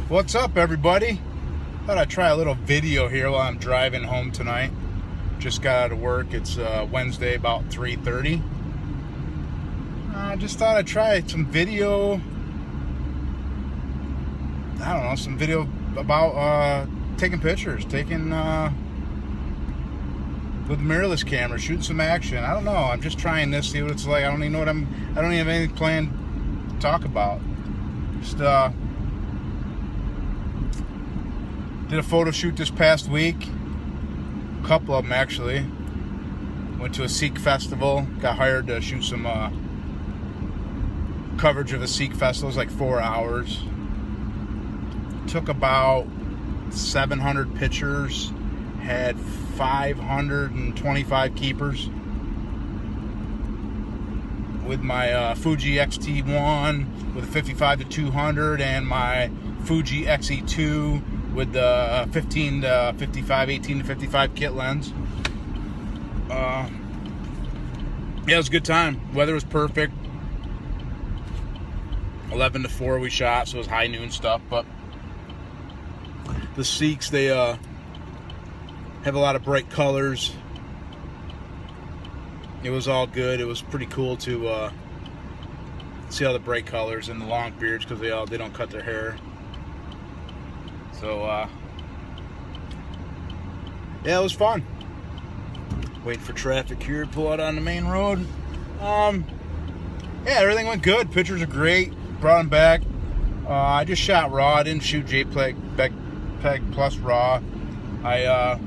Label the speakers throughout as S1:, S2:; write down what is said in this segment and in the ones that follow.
S1: What's up, everybody? Thought I'd try a little video here while I'm driving home tonight. Just got out of work. It's Wednesday, about 3:30. I just thought I'd try some video. I don't know, some video about taking pictures, with mirrorless camera, shooting some action. I don't know. I'm just trying this, see what it's like. I don't even have anything planned to talk about. Just did a photo shoot this past week. A couple of them, actually. Went to a Sikh festival. Got hired to shoot some coverage of a Sikh festival. It was like 4 hours. Took about 700 pictures. Had 525 keepers. With my Fuji X-T1 with a 55-200 and my Fuji X-E2 with the 15 to 55, 18 to 55 kit lens. Yeah, it was a good time. Weather was perfect. 11 to 4 we shot, so it was high noon stuff. But the Sikhs, they have a lot of bright colors. It was all good. It was pretty cool to see all the bright colors and the long beards, because they don't cut their hair. So yeah, it was fun. Waiting for traffic here to pull out on the main road. Yeah, everything went good. Pictures are great. Brought them back. I just shot raw. I didn't shoot JPEG plus raw. I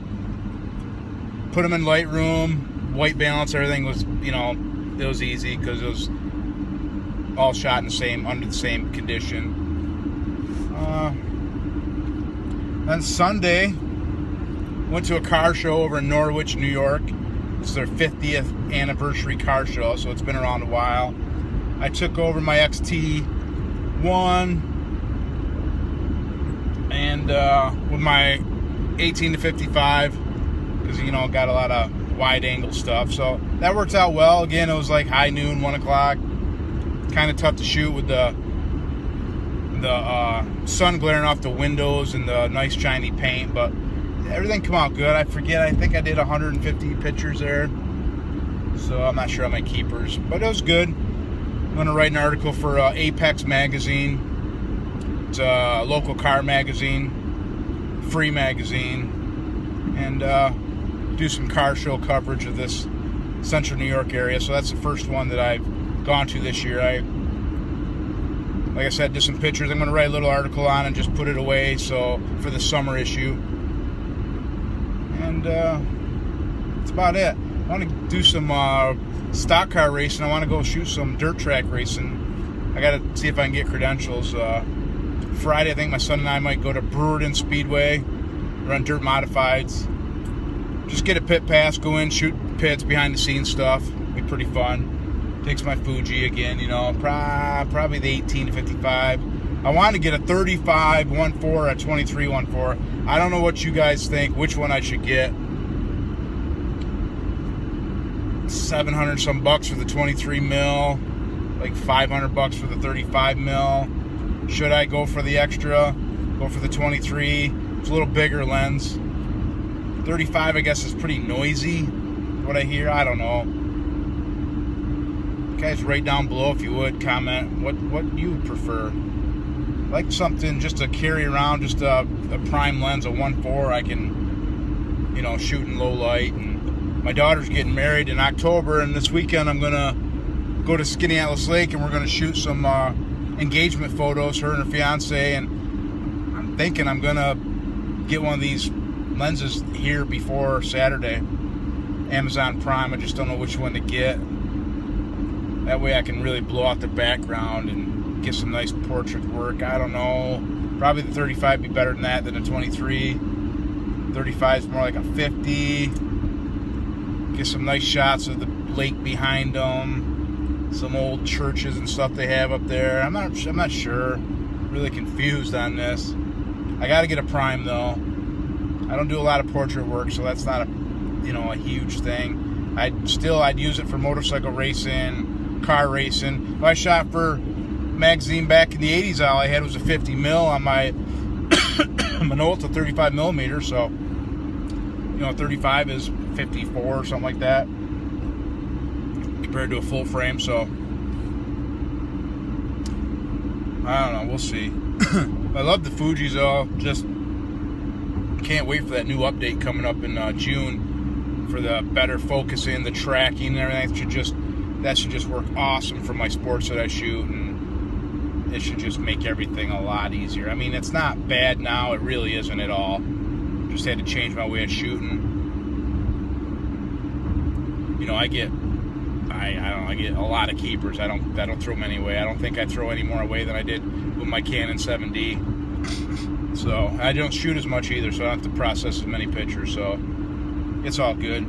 S1: put them in Lightroom, white balance. Everything was, it was easy because it was all shot in under the same condition. Then Sunday, went to a car show over in Norwich, New York. It's their 50th anniversary car show, so it's been around a while. I took over my X-T1 and with my 18 to 55, because got a lot of wide angle stuff, so that worked out well. Again, it was like high noon, 1 o'clock. Kind of tough to shoot with the sun glaring off the windows and the nice shiny paint, but everything came out good. I think I did 150 pictures there, so I'm not sure how many keepers, but it was good. I'm going to write an article for Apex magazine. It's a local car magazine, free magazine, and do some car show coverage of this central New York area. So that's the first one that I've gone to this year. Like I said, did some pictures. I'm going to write a little article on it and just put it away for the summer issue. And that's about it. I want to do some stock car racing. I want to go shoot some dirt track racing. I got to see if I can get credentials. Friday, I think my son and I might go to Buzword Speedway, run dirt modifieds. Just get a pit pass, go in, shoot pits, behind the scenes stuff. Be pretty fun. Takes my Fuji again, probably the 18 to 55. I want to get a 35 1.4 or a 23 1.4. I don't know what you guys think, which one I should get. 700 some bucks for the 23 mil, like 500 bucks for the 35 mil. Should I go for the extra? Go for the 23? It's a little bigger lens. 35, I guess, is pretty noisy. What I hear, I don't know. Guys, write down below if you would, comment what you would prefer. Like something just to carry around, just a prime lens, a 1.4. I can, shoot in low light. And my daughter's getting married in October, and this weekend I'm gonna go to Skinny Atlas Lake, and we're gonna shoot some engagement photos, her and her fiance. And I'm thinking I'm gonna get one of these lenses here before Saturday. Amazon Prime. I just don't know which one to get. That way I can really blow out the background and get some nice portrait work. I don't know. Probably the 35 would be better than that, than a 23. 35 is more like a 50. Get some nice shots of the lake behind them. Some old churches and stuff they have up there. I'm not sure. Really confused on this. I got to get a prime though. I don't do a lot of portrait work, so that's not a huge thing. I'd use it for motorcycle racing, car racing. If I shot for magazine back in the 80s, all I had was a 50 mil on my Minolta 35 millimeter, so 35 is 54 or something like that compared to a full frame. So I don't know, we'll see. I love the Fujis though. Just can't wait for that new update coming up in June for the better focusing, the tracking, and everything. That should just work awesome for my sports that I shoot, and it should just make everything a lot easier. I mean, it's not bad now, it really isn't at all. Just had to change my way of shooting. I get a lot of keepers. I don't throw many away. I don't think I throw any more away than I did with my Canon 7D. So I don't shoot as much either, so I don't have to process as many pictures. So it's all good.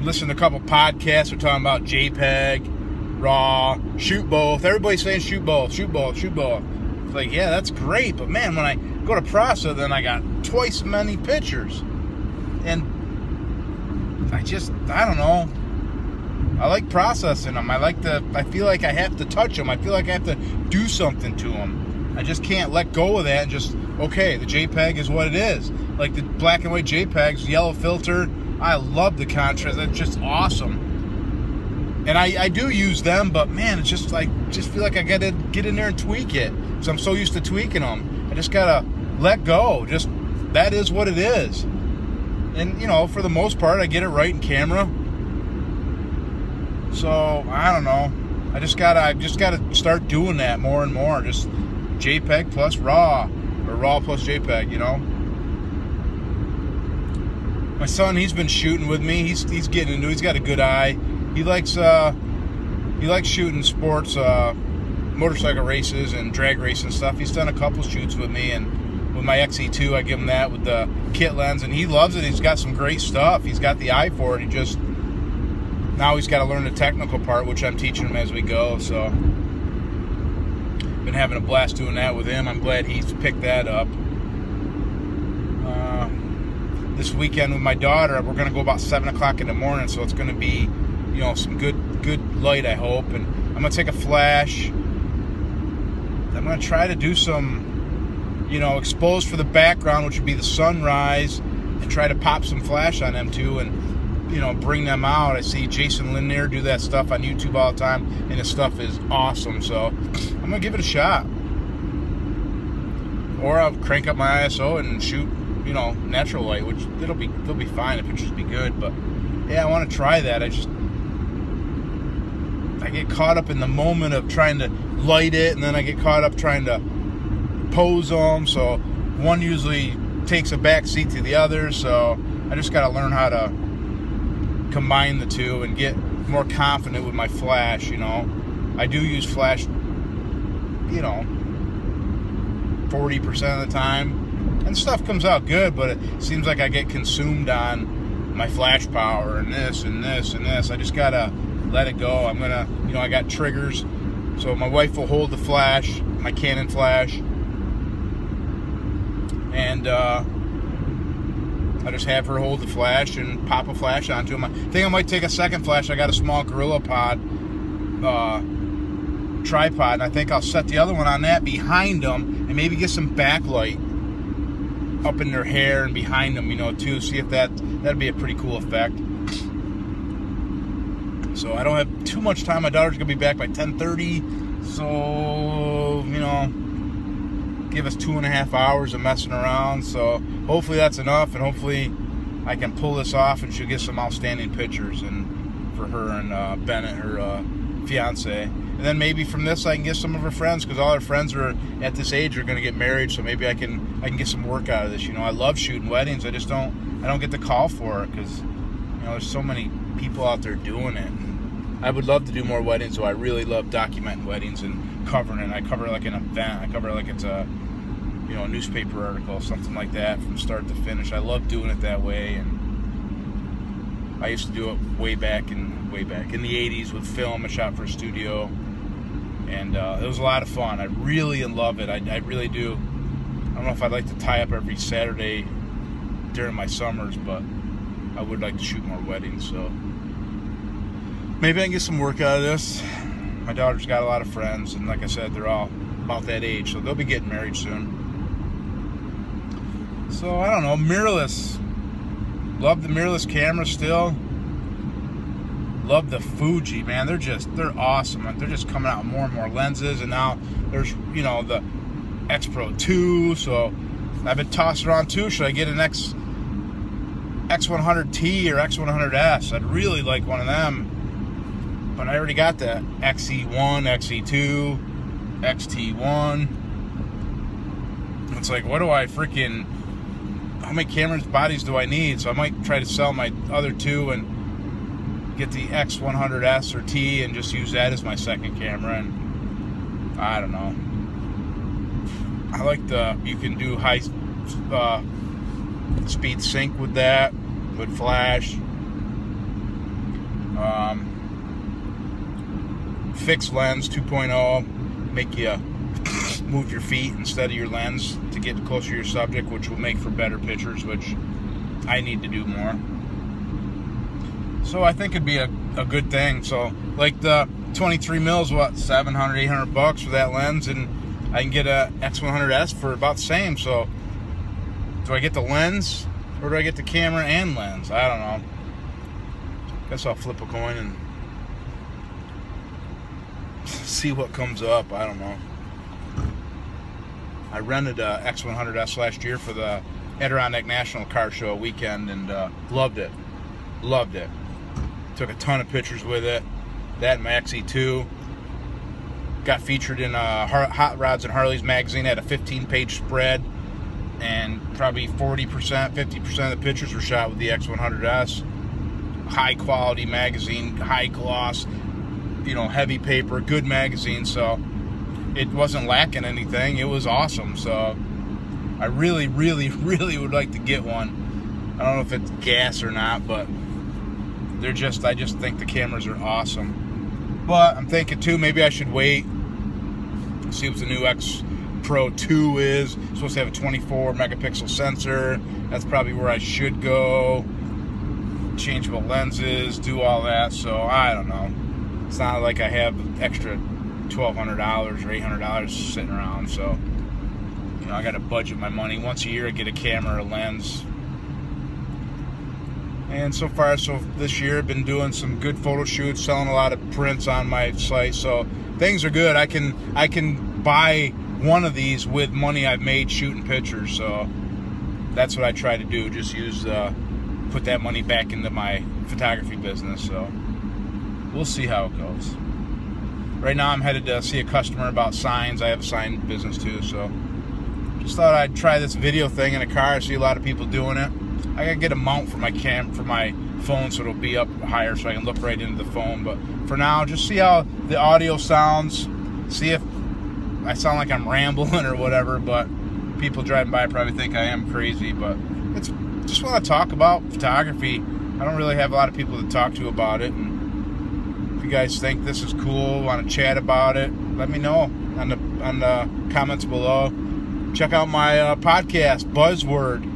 S1: Listen to a couple podcasts. They're talking about JPEG, RAW, shoot both. Everybody's saying shoot both, shoot both, shoot both. It's like, yeah, that's great, but man, when I go to process, then I got twice as many pictures. And I don't know. I like processing them. I feel like I have to touch them. I feel like I have to do something to them. I just can't let go of that and just, okay, the JPEG is what it is. Like the black and white JPEGs, yellow filter, I love the contrast. That's just awesome. And I do use them, but man, it's just like, feel like I gotta get in there and tweak it. Because I'm so used to tweaking them. I just gotta let go. Just, that is what it is. And, for the most part, I get it right in camera. So, I don't know. I just gotta start doing that more and more. Just JPEG plus RAW. Or RAW plus JPEG, My son, he's been shooting with me. He's getting into it. He's got a good eye. He likes shooting sports, motorcycle races and drag racing stuff. He's done a couple shoots with me, and with my XE2, I give him that with the kit lens, and he loves it. He's got some great stuff. He's got the eye for it. Now he's got to learn the technical part, which I'm teaching him as we go. So, been having a blast doing that with him. I'm glad he's picked that up. This weekend with my daughter, we're going to go about 7 o'clock in the morning, so it's going to be, some good light, I hope. And I'm going to take a flash. I'm going to try to do some, exposed for the background, which would be the sunrise, and try to pop some flash on them too, and bring them out. I see Jason Lanier do that stuff on YouTube all the time, and his stuff is awesome. So I'm gonna give it a shot, or I'll crank up my ISO and shoot, natural light, which they'll be fine. The pictures will be good. But yeah, I want to try that. I get caught up in the moment of trying to light it, and then I get caught up trying to pose them, so one usually takes a back seat to the other. So I just got to learn how to combine the two and get more confident with my flash. I do use flash 40% of the time, and stuff comes out good, but it seems like I get consumed on my flash power and this and this and this. I just gotta let it go. I'm gonna, I got triggers, so my wife will hold the flash, my Canon flash, and I just have her hold the flash and pop a flash onto him. I think I might take a second flash. I got a small Gorilla Pod tripod, and I think I'll set the other one on that behind them, and maybe get some backlight up in their hair and behind them, too. See if that'd be a pretty cool effect. So I don't have too much time. My daughter's gonna be back by 10:30, so give us 2.5 hours of messing around. So hopefully that's enough, and hopefully I can pull this off, and she'll get some outstanding pictures, and for her and Bennett, her fiance. And then maybe from this I can get some of her friends, because all her friends are at this age are going to get married. So maybe I can get some work out of this. I love shooting weddings. I just don't get the call for it, because there's so many people out there doing it. And I would love to do more weddings, so I really love documenting weddings and covering it. I cover it like an event. I cover it like it's a a newspaper article, something like that, from start to finish. I love doing it that way, and I used to do it way back in the 80s with film. I shot for a studio, and it was a lot of fun. I really love it. I really do. I don't know if I'd like to tie up every Saturday during my summers, but I would like to shoot more weddings, so maybe I can get some work out of this. My daughter's got a lot of friends, and like I said, they're all about that age, so they'll be getting married soon. So I don't know, mirrorless. Love the mirrorless camera still. Love the Fuji, man. They're awesome. They're just coming out with more and more lenses, and now there's, you know, the X Pro 2. So I've been tossing around too. Should I get an X100T or X100S? I'd really like one of them, but I already got the XE1, XE2, XT1. It's like, what do I freaking, how many cameras bodies do I need? So I might try to sell my other two and get the X100S or T and just use that as my second camera. And I don't know, I like you can do high speed sync with that, with flash. Fixed lens 2.0, make you move your feet instead of your lens to get closer to your subject, which will make for better pictures, which I need to do more. So I think it'd be a good thing. So like the 23 mils, what, 700, 800 bucks for that lens, and I can get a X100S for about the same. So do I get the lens or do I get the camera and lens? I don't know. Guess I'll flip a coin and see what comes up. I don't know. I rented a X100S last year for the Adirondack National Car Show weekend, and loved it. Loved it. Took a ton of pictures with it. That and my XE2. Got featured in Hot Rods and Harleys magazine. Had a 15-page spread, and probably 40%, 50% of the pictures were shot with the X100S. High quality magazine, high gloss, you know, heavy paper, good magazine. So it wasn't lacking anything. It was awesome. So I really, really, really would like to get one. I don't know if it's gas or not, but I just think the cameras are awesome. But I'm thinking too, maybe I should wait, see what the new X Pro 2 is. It's supposed to have a 24 megapixel sensor. That's probably where I should go. Changeable lenses, do all that. So I don't know. It's not like I have extra $1,200 or $800 sitting around. So, you know, I got to budget my money. Once a year I get a camera or a lens. And so far, so this year I've been doing some good photo shoots, selling a lot of prints on my site. So things are good. I can buy one of these with money I've made shooting pictures. So that's what I try to do. Just use put that money back into my photography business. So we'll see how it goes. Right now I'm headed to see a customer about signs. I have a sign business too, so just thought I'd try this video thing in a car. I see a lot of people doing it. I gotta get a mount for my phone so it'll be up higher so I can look right into the phone. But for now, just see how the audio sounds. See if I sound like I'm rambling or whatever, but people driving by probably think I am crazy. But it's just want to talk about photography. I don't really have a lot of people to talk to about it, and if you guys think this is cool, want to chat about it, let me know on the comments below. Check out my podcast, Buzword.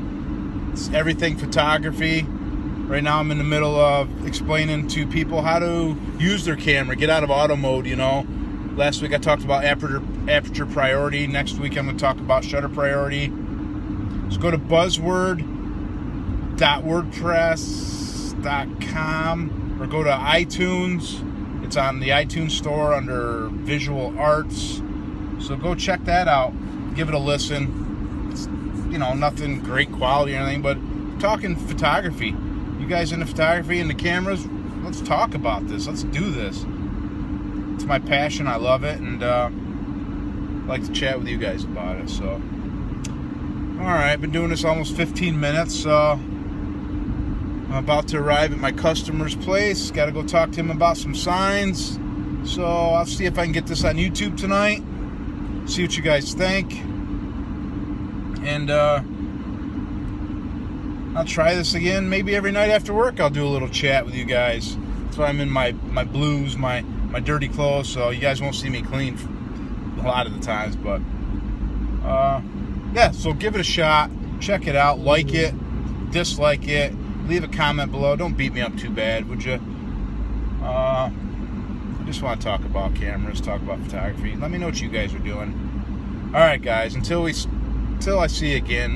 S1: It's everything photography. Right now I'm in the middle of explaining to people how to use their camera, get out of auto mode, you know. Last week I talked about aperture priority. Next week I'm going to talk about shutter priority. So go to buzzword.wordpress.com or go to iTunes. It's on the iTunes store under Visual Arts. So go check that out. Give it a listen. It's, you know, nothing great quality or anything, but talking photography. You guys into photography and the cameras? Let's talk about this. Let's do this. It's my passion. I love it, and I like to chat with you guys about it. So, all right, I've been doing this almost 15 minutes. I'm about to arrive at my customer's place. Got to go talk to him about some signs. So I'll see if I can get this on YouTube tonight. See what you guys think. And I'll try this again. Maybe every night after work I'll do a little chat with you guys. That's why I'm in my blues, my dirty clothes, so you guys won't see me clean a lot of the times. But yeah, so give it a shot. Check it out. Like it. Dislike it. Leave a comment below. Don't beat me up too bad, would you? just want to talk about cameras, talk about photography. Let me know what you guys are doing. All right, guys. Until I see you again,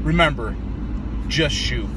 S1: remember, just shoot.